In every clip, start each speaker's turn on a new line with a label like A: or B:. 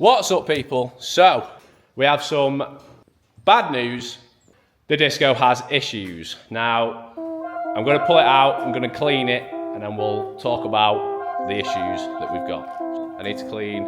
A: What's up, people? So we have some bad news. The disco has issues. Now I'm going to pull it out, I'm going to clean it, and then we'll talk about the issues that we've got. I need to clean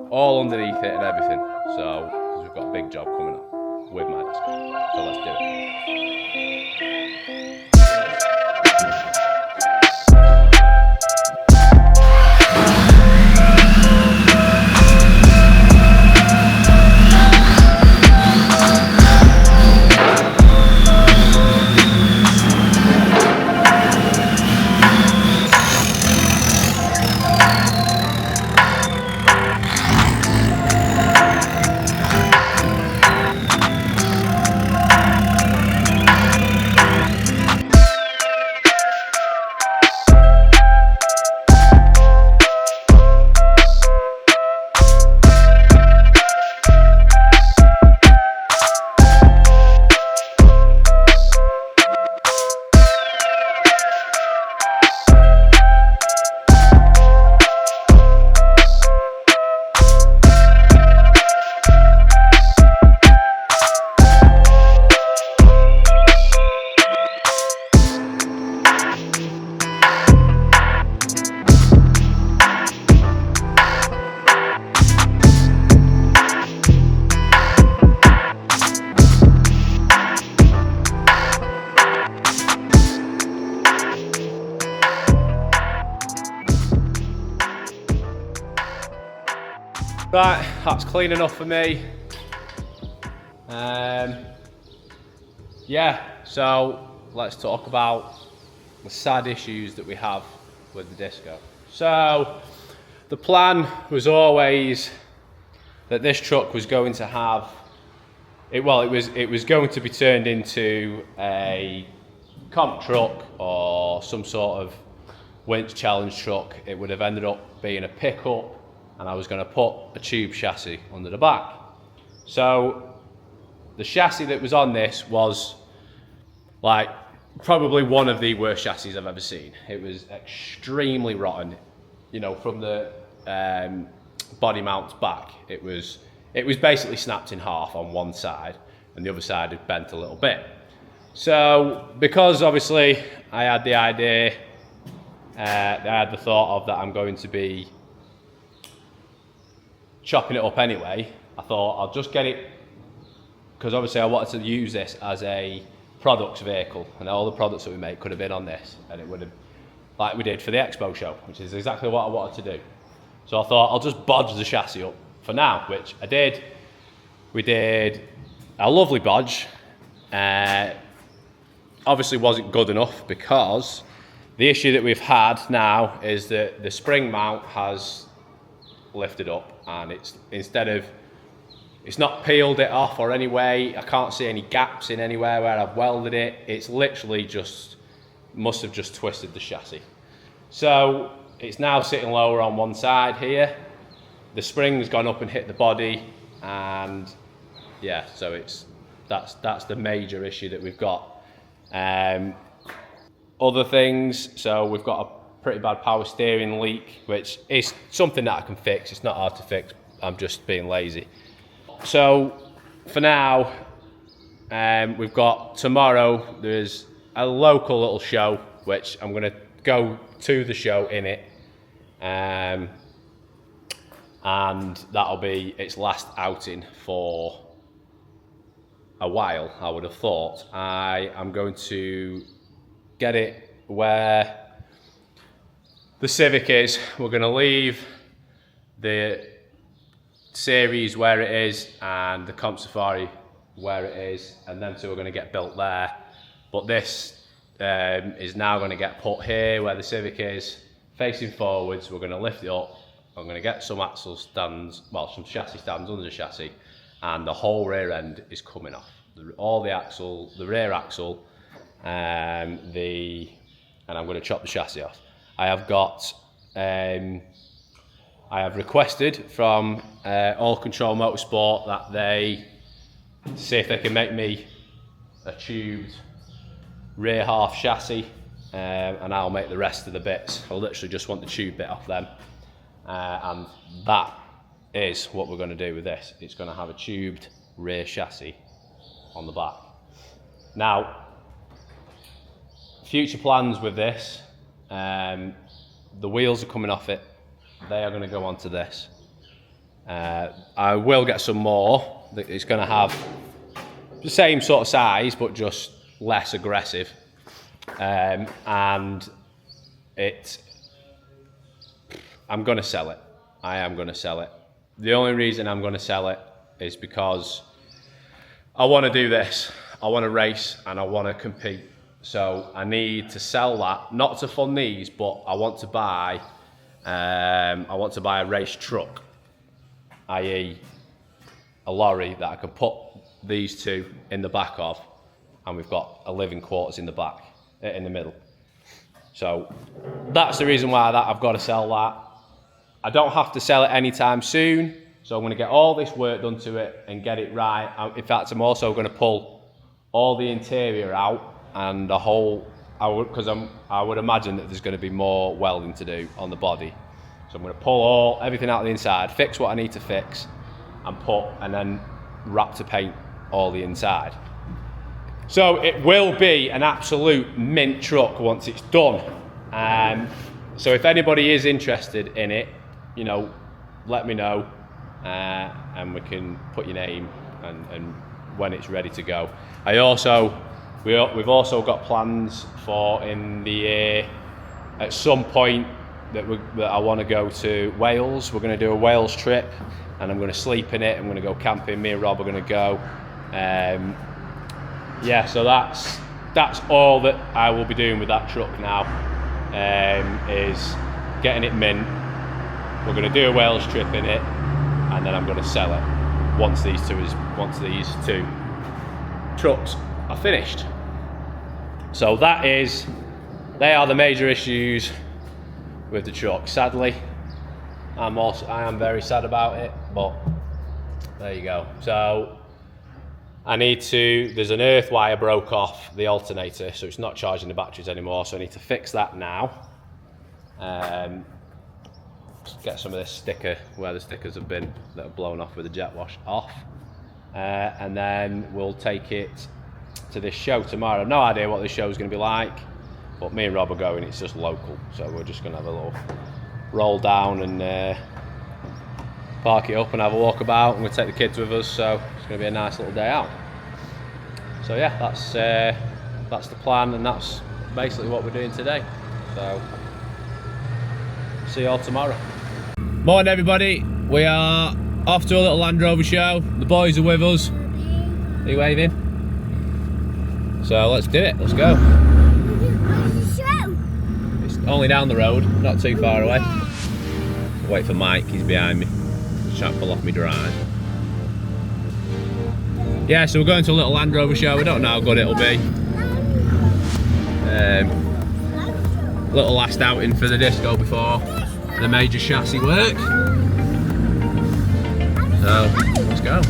A: all underneath it and everything, so because we've got a big job coming up with my disco. So let's do it. Right, that's clean enough for me. Yeah, so let's talk about the sad issues that we have with the disco. So the plan was always that this truck was going to have it was going to be turned into a comp truck or some sort of winch challenge truck. It would have ended up being a pickup, and I was going to put a tube chassis under the back. So the chassis that was on this was like probably one of the worst chassis I've ever seen. It was extremely rotten, you know, from the body mount back. It was basically snapped in half on one side, and the other side had bent a little bit. So because obviously I had the idea, I had the thought of that I'm going to be chopping it up anyway, I thought I'll just get it, because obviously I wanted to use this as a products vehicle, and all the products that we make could have been on this, and it would have, like we did for the expo show, which is exactly what I wanted to do. So I thought I'll just bodge the chassis up for now, which I did. We did a lovely bodge. Obviously wasn't good enough, because the issue that we've had now is that the spring mount has lifted up, and it's not peeled it off or any way. I can't see any gaps in anywhere where I've welded it. It's literally must have just twisted the chassis. So it's now sitting lower on one side here. The spring's gone up and hit the body, and yeah, so that's the major issue that we've got. Other things, so we've got a pretty bad power steering leak, which is something that I can fix. It's not hard to fix. I'm just being lazy. So for now, we've got tomorrow, there's a local little show, which I'm going to go to the show in it, and that'll be its last outing for a while, I would have thought. I am going to get it where the Civic is. We're going to leave the series where it is and the Comp Safari where it is, and them two are going to get built there. But this is now going to get put here where the Civic is, facing forwards. We're going to lift it up. I'm going to get some axle stands, well, some chassis stands under the chassis, and the whole rear end is coming off. All the axle, the rear axle, and I'm going to chop the chassis off. I have got, I have requested from All Control Motorsport that they see if they can make me a tubed rear half chassis, and I'll make the rest of the bits. I literally just want the tube bit off them, and that is what we're going to do with this. It's going to have a tubed rear chassis on the back. Now, future plans with this, the wheels are coming off it. They are going to go onto this. I will get some more. It's going to have the same sort of size, but just less aggressive. And I'm going to sell it. I am going to sell it. The only reason I'm going to sell it is because I want to do this. I want to race and I want to compete. So I need to sell that, not to fund these, but I want to buy a race truck, i.e. a lorry that I can put these two in the back of, and we've got a living quarters in the back, in the middle. So that's the reason why I've got to sell that. I don't have to sell it anytime soon, so I'm going to get all this work done to it and get it right. In fact, I'm also going to pull all the interior out and the whole, because I would imagine that there's going to be more welding to do on the body. So I'm going to pull everything out of the inside, fix what I need to fix, and then wrap to paint all the inside. So it will be an absolute mint truck once it's done. So if anybody is interested in it, you know, let me know, and we can put your name and when it's ready to go. We've also got plans for in the year at some point that I want to go to Wales. We're going to do a Wales trip, and I'm going to sleep in it. I'm going to go camping. Me and Rob are going to go. Yeah, so that's all that I will be doing with that truck now. Is getting it mint. We're going to do a Wales trip in it, and then I'm going to sell it once these two trucks are finished. So they are the major issues with the truck. Sadly, I am very sad about it, but there you go. So there's an earth wire broke off the alternator, so it's not charging the batteries anymore, so I need to fix that now. Get some of this sticker, where the stickers have been, that have blown off with the jet wash off. And then we'll take it to this show tomorrow. I've no idea what this show is going to be like, but me and Rob are going. It's just local, so we're just going to have a little roll down and park it up and have a walk about, and we'll take the kids with us, so it's going to be a nice little day out. So yeah, that's the plan, and that's basically what we're doing today. So see you all tomorrow. Morning everybody, we are off to a little Land Rover show. The boys are with us. Are you waving? So let's do it, let's go. It's only down the road, not too far away. Wait for Mike, he's behind me. He's trying to pull off me drive. Yeah, so we're going to a little Land Rover show. We don't know how good it'll be. Little last outing for the disco before the major chassis work. So, let's go.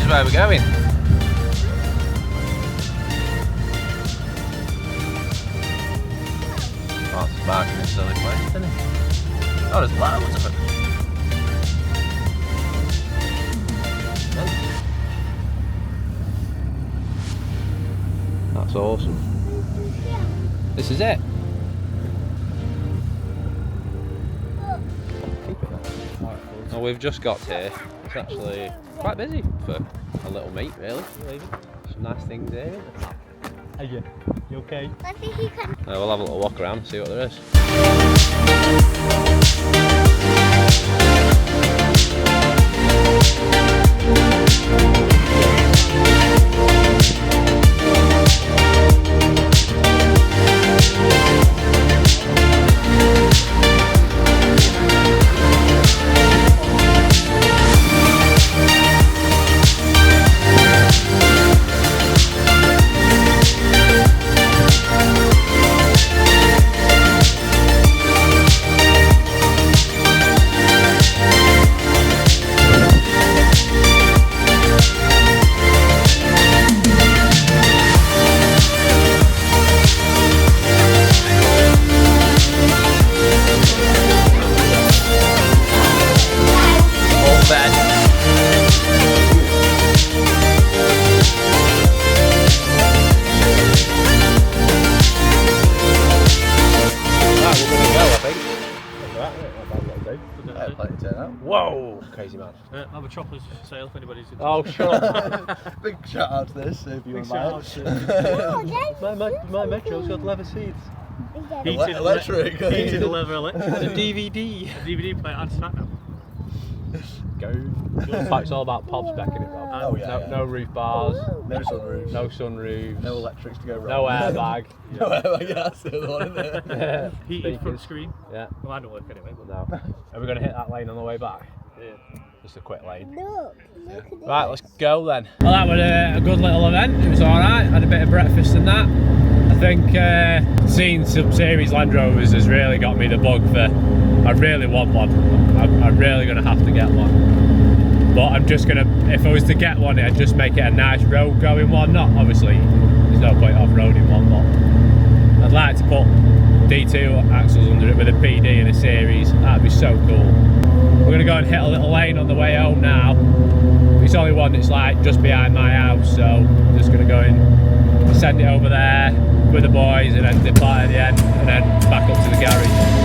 A: Where we're going. Oh, it's barking in a silly place, isn't it? Oh, there's loads of them. That's awesome. This is it. Keep it up. Well, we've just got here. It's actually quite busy for a little meet, really. Some nice things here.
B: Are you okay?
C: I think you can.
A: We'll have a little walk around and see what there is. Whoa, crazy man.
B: I'm a choppers for sale if anybody's interested.
A: Oh, shut up.
C: Big shout out to this if you
B: Big
C: want
B: shout
C: to
B: out to my Metro's got leather seats.
C: Electric.
B: Heated leather electric.
D: And a DVD.
B: A DVD player and Smackdown.
A: Go. In fact, it's all about Pob spec in it, Rob.
C: Oh yeah.
A: No roof bars,
C: No sunroofs.
A: no sunroofs,
C: No electrics to go wrong.
A: no airbag.
C: No airbag. Yeah, that's the other one, isn't it?
B: Heated front screen.
A: Yeah.
B: Well, I don't work anyway, but
A: No. Are we going to hit that lane on the way back?
B: yeah.
A: Just a quick lane.
E: Look at this.
A: Right, let's go then. Well, that was a good little event. It was alright. Had a bit of breakfast and that. I think seeing some series Land Rovers has really got me the bug for. I really want one. I'm really going to have to get one. But I'm just going to, if I was to get one, I'd just make it a nice road going one. Not obviously, there's no point off-roading one, but I'd like to put D2 axles under it with a PD in a series. That'd be so cool. We're going to go and hit a little lane on the way home now. It's only one that's like just behind my house, so I'm just going to go and send it over there with the boys and then depart at the end and then back up to the garage.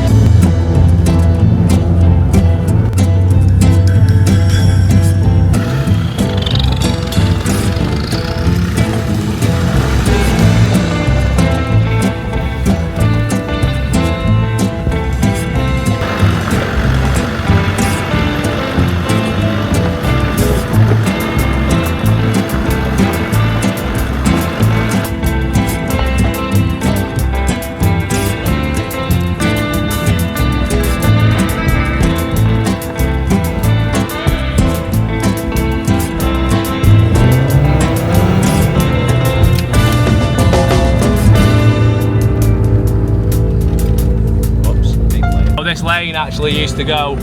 A: This lane actually used to go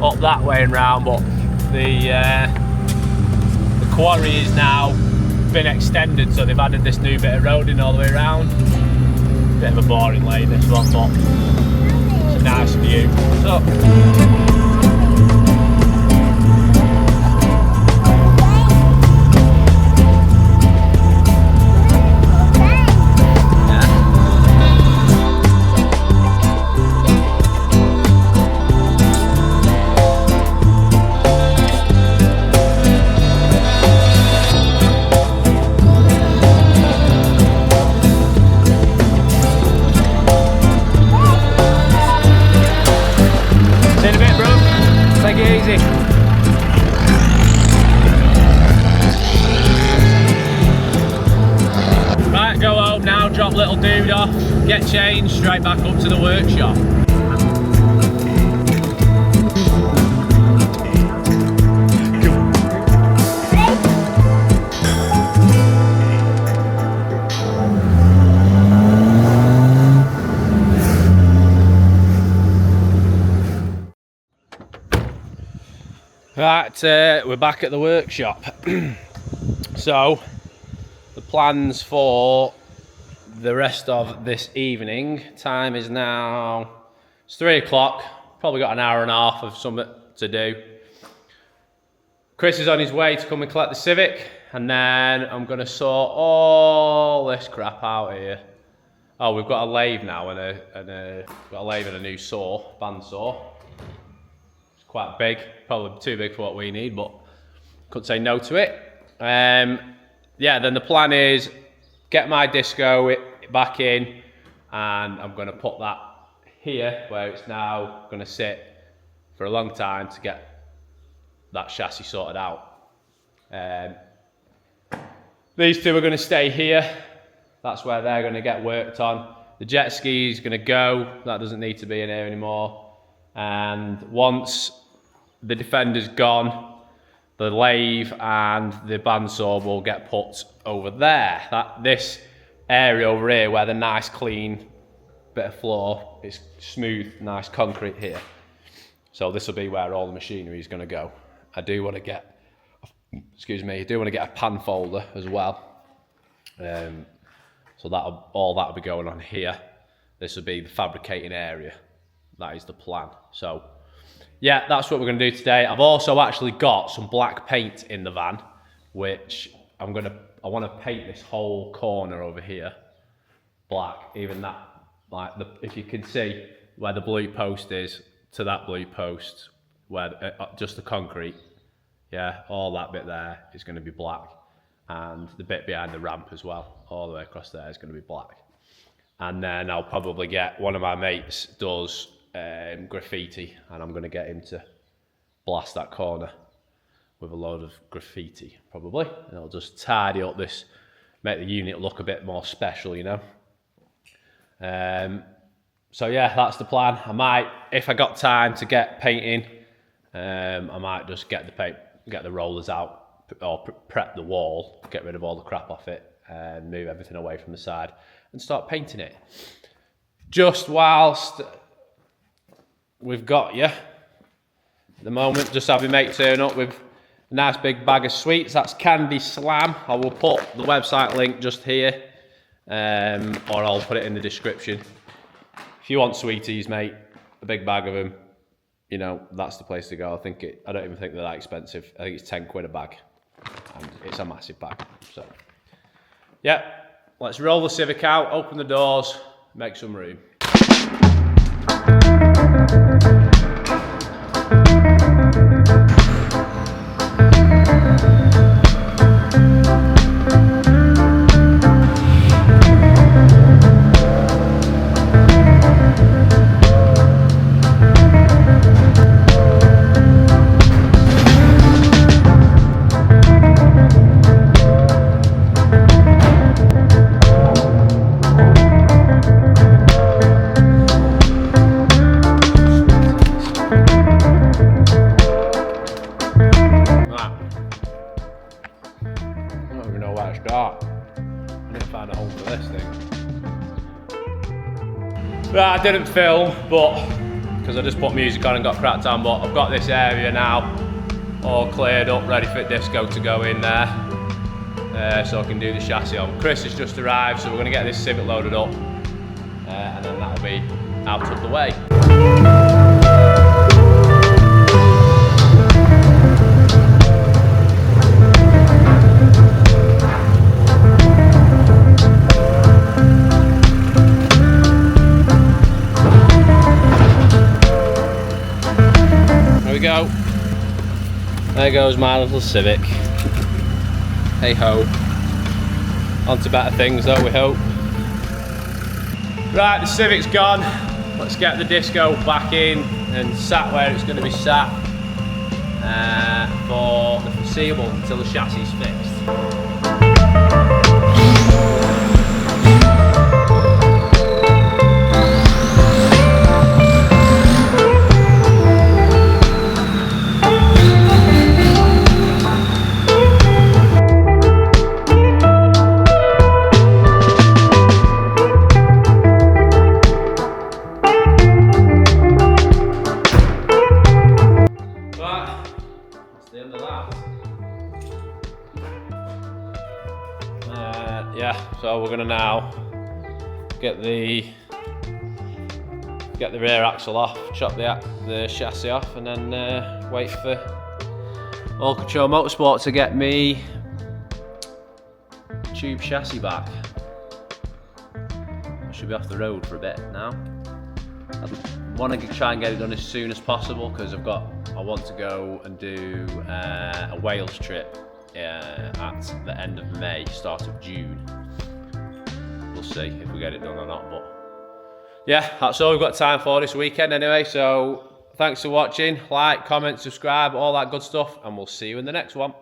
A: up that way and round, but the quarry has now been extended, so they've added this new bit of roading all the way around. Bit of a boring lane this one, but it's a nice view. So, drop little dude off, get changed, straight back up to the workshop. Right, we're back at the workshop. So, the plans for the rest of this evening, time is now, it's 3 o'clock, probably got an hour and a half of something to do. Chris is on his way to come and collect the Civic, and then I'm going to sort all this crap out here. Oh, we've got a lathe now and a new saw, bandsaw. It's quite big, probably too big for what we need, but couldn't say no to it. Yeah, then the plan is get my disco back in, and I'm going to put that here where it's now going to sit for a long time to get that chassis sorted out. These two are going to stay here. That's where they're going to get worked on. The jet ski is going to go. That doesn't need to be in here anymore. And once the Defender's gone, the lathe and the bandsaw will get put over there. This area over here where the nice clean bit of floor is smooth, nice concrete here. So this will be where all the machinery is going to go. I do want to get, I do want to get a pan folder as well. So all that'll be going on here. This will be the fabricating area. That is the plan. So yeah, that's what we're going to do today. I've also actually got some black paint in the van, which I want to paint this whole corner over here black. Even that, like if you can see where the blue post is to that blue post, where just the concrete, yeah, all that bit there is going to be black, and the bit behind the ramp as well, all the way across there is going to be black. And then I'll probably get one of my mates does graffiti, and I'm going to get him to blast that corner with a load of graffiti, probably, and it'll just tidy up this, make the unit look a bit more special, you know. So yeah, that's the plan. I might, if I got time to get painting, I might just get the rollers out, or prep the wall, get rid of all the crap off it, and move everything away from the side and start painting it. Just whilst we've got you, at the moment, just have your mate turn up with a nice big bag of sweets. That's Candy Slam. I will put the website link just here, or I'll put it in the description. If you want sweeties, mate, a big bag of them, you know, that's the place to go. I don't even think they're that expensive. I think it's 10 quid a bag, and it's a massive bag. So, yeah, let's roll the Civic out, open the doors, make some room. Right, I didn't film, but because I just put music on and got cracked on, but I've got this area now all cleared up, ready for disco to go in there, so I can do the chassis on. Chris has just arrived, so we're going to get this Civic loaded up, and then that'll be out of the way. Go. There goes my little Civic. Hey ho. On to better things though, we hope. Right, the Civic's gone. Let's get the disco back in and sat where it's going to be sat for the foreseeable until the chassis is fixed. Yeah, so we're gonna now get the rear axle off, chop the chassis off, and then wait for All Control Motorsport to get me tube chassis back. I should be off the road for a bit now. I want to try and get it done as soon as possible because I want to go and do a Wales trip at the end of May, start of June. We'll see if we get it done or not, but yeah, that's all we've got time for this weekend anyway. So thanks for watching, like, comment, subscribe, all that good stuff, and we'll see you in the next one.